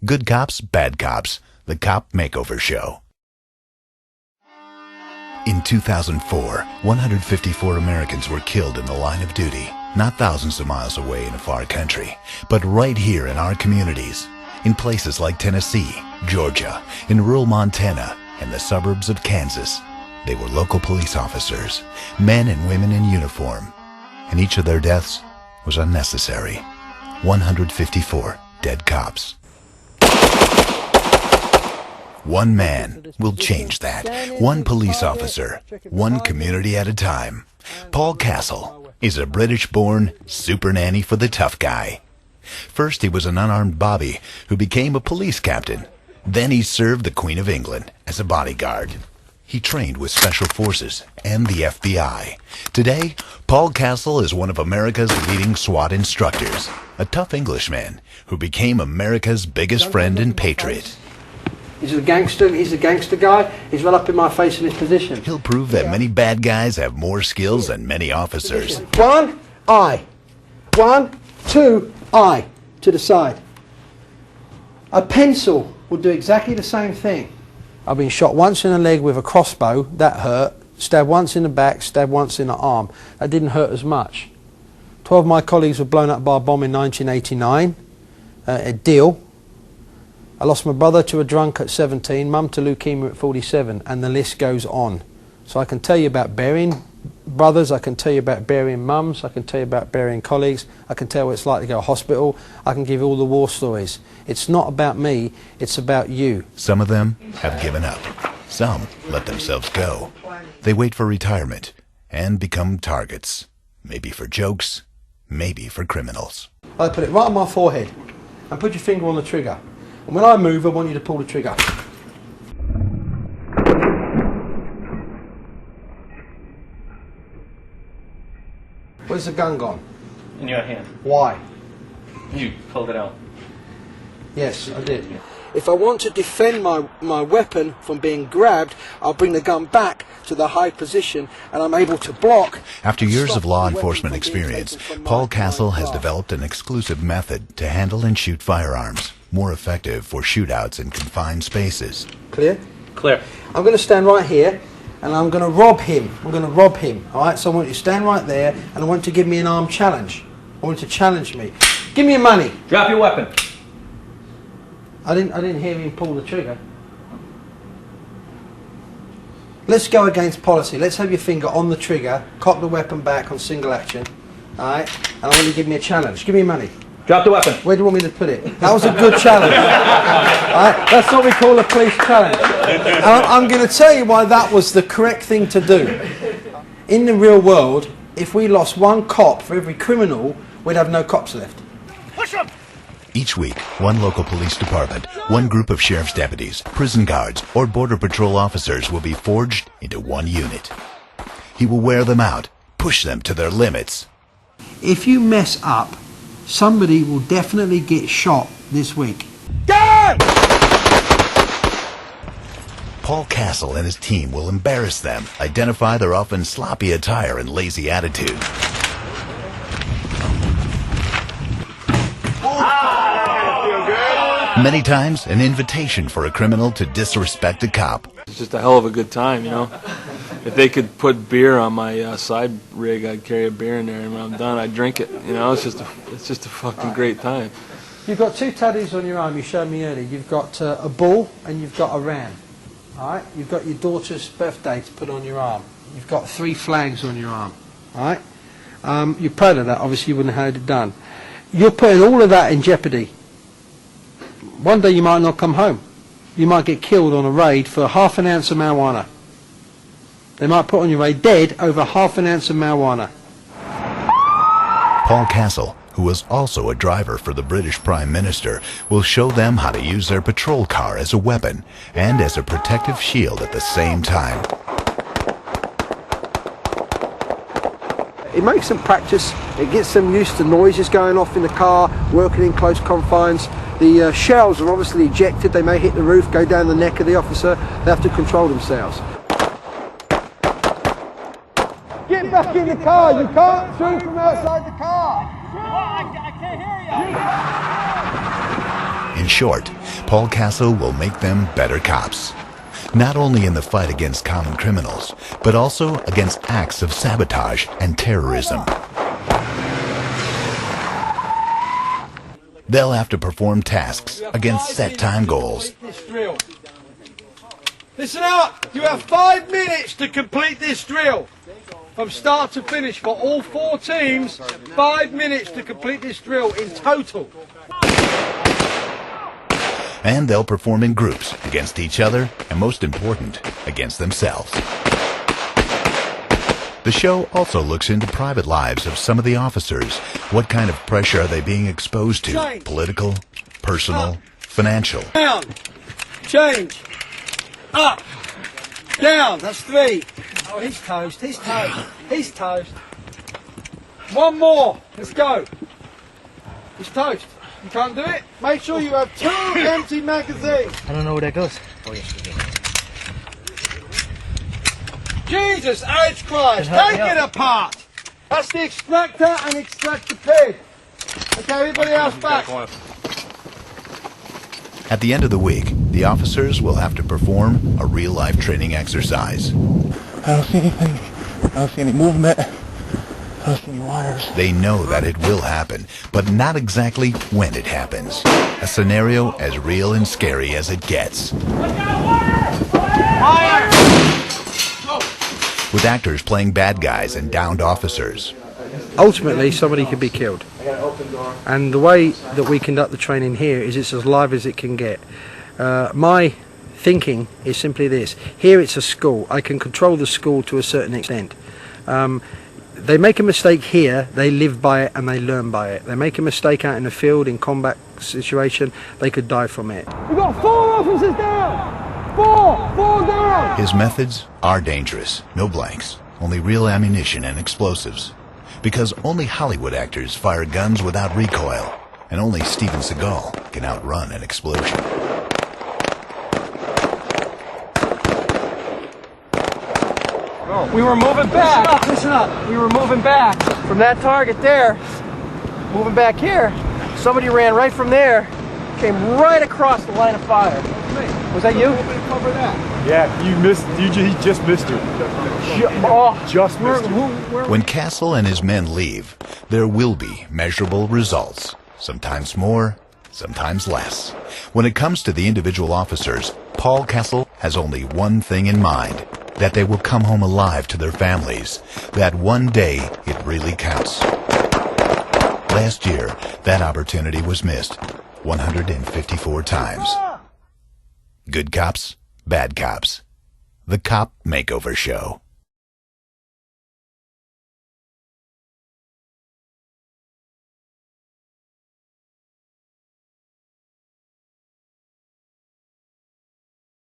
Good Cops, Bad Cops, the Cop Makeover Show. In 2004, 154 Americans were killed in the line of duty, not thousands of miles away in a far country, but right here in our communities, in places like Tennessee, Georgia, in rural Montana, and the suburbs of Kansas. They were local police officers, men and women in uniform, and each of their deaths was unnecessary. 154 dead cops. One man will change that. One police officer, one community at a time. Paul Castle is a British-born super nanny for the tough guy. First, he was an unarmed bobby who became a police captain. Then he served the Queen of England as a bodyguard. He trained with Special Forces and the FBI. Today, Paul Castle is one of America's leading SWAT instructors, a tough Englishman who became America's biggest friend and patriot. He's a gangster guy, he's well up in my face in his position. He'll prove that many bad guys have more skills than many officers. One, eye. 1, 2, eye. To the side. A pencil will do exactly the same thing. I've been shot once in the leg with a crossbow, that hurt. Stabbed once in the back, stabbed once in the arm. That didn't hurt as much. 12 of my colleagues were blown up by a bomb in 1989 at Deal. I lost my brother to a drunk at 17, mum to leukemia at 47, and the list goes on. So I can tell you about burying brothers, I can tell you about burying mums, I can tell you about burying colleagues, I can tell you what it's like to go to hospital, I can give you all the war stories. It's not about me, it's about you. Some of them have given up. Some let themselves go. They wait for retirement and become targets. Maybe for jokes, maybe for criminals. I put it right on my forehead and put your finger on the trigger. And when I move, I want you to pull the trigger. Where's the gun gone? In your hand. Why? You pulled it out. Yes, I did. If I want to defend my weapon from being grabbed, I'll bring the gun back to the high position and I'm able to block. After years of law enforcement experience, Paul Castle has developed an exclusive method to handle and shoot firearms, more effective for shootouts in confined spaces. Clear? Clear. I'm going to stand right here and I'm going to rob him. I'm going to rob him. All right, so I want you to stand right there and I want you to give me an armed challenge. I want you to challenge me. Give me your money. Drop your weapon. I didn't hear him pull the trigger. Let's go against policy. Let's have your finger on the trigger, cock the weapon back on single action. Alright? And I want you to give me a challenge. Give me your money. Drop the weapon. Where do you want me to put it? That was a good challenge. Alright? That's what we call a police challenge. And I'm going to tell you why that was the correct thing to do. In the real world, if we lost one cop for every criminal, we'd have no cops left. Push him! Each week, one local police department, one group of sheriff's deputies, prison guards, or border patrol officers will be forged into one unit. He will wear them out, push them to their limits. If you mess up, somebody will definitely get shot this week. Gun! Paul Castle and his team will embarrass them, identify their often sloppy attire and lazy attitude. Many times, an invitation for a criminal to disrespect a cop. It's just a hell of a good time, you know. If they could put beer on my side rig, I'd carry a beer in there, and when I'm done, I'd drink it. You know, it's just a fucking great time. You've got two tattoos on your arm. You showed me earlier. You've got a bull and you've got a ram. All right. You've got your daughter's birthday to put on your arm. You've got 3 flags on your arm. All right. You're proud of that. Obviously, you wouldn't have had it done. You're putting all of that in jeopardy. One day you might not come home. You might get killed on a raid for half an ounce of marijuana. They might put on your raid dead over half an ounce of marijuana. Paul Castle, who was also a driver for the British Prime Minister, will show them how to use their patrol car as a weapon and as a protective shield at the same time. It makes them practice. It gets them used to noises going off in the car, working in close confines. The shells are obviously ejected. They may hit the roof, go down the neck of the officer. They have to control themselves. Get back in the car. You can't shoot from outside the car. In short, Paul Castle will make them better cops. Not only in the fight against common criminals, but also against acts of sabotage and terrorism. They'll have to perform tasks against set time goals. Listen up! You have 5 minutes to complete this drill. From start to finish for all 4 teams, 5 minutes to complete this drill in total. And they'll perform in groups against each other, and most important, against themselves. The show also looks into private lives of some of the officers. What kind of pressure are they being exposed to? Political, personal, financial. Down, change, up, down, that's 3. Oh, he's toast, he's toast, he's toast. 1 more, let's go. He's toast. You can't do it? Make sure you have 2 empty magazines. I don't know where that goes. Jesus H. Christ, take it apart. That's the extractor and extract the pig. Okay, everybody else back. At the end of the week, the officers will have to perform a real-life training exercise. I don't see anything. I don't see any movement. I don't see any wires. They know that it will happen, but not exactly when it happens. A scenario as real and scary as it gets. With actors playing bad guys and downed officers. Ultimately, somebody could be killed. And the way that we conduct the training here is it's as live as it can get. My thinking is simply this. Here it's a school. I can control the school to a certain extent. They make a mistake here, they live by it and they learn by it. They make a mistake out in the field, in combat situation, they could die from it. We've got 4 officers down! 4 down! His methods are dangerous. No blanks. Only real ammunition and explosives. Because only Hollywood actors fire guns without recoil. And only Steven Seagal can outrun an explosion. We were moving back. Listen up. We were moving back from that target there. Moving back here. Somebody ran right from there. Came right across the line of fire. Was that you? Cover that. Yeah, you missed. He just missed you. Just missed you. When Castle and his men leave, there will be measurable results. Sometimes more, sometimes less. When it comes to the individual officers, Paul Castle has only one thing in mind. That they will come home alive to their families. That one day it really counts. Last year, that opportunity was missed 154 times. Good cops, bad cops. The Cop Makeover Show.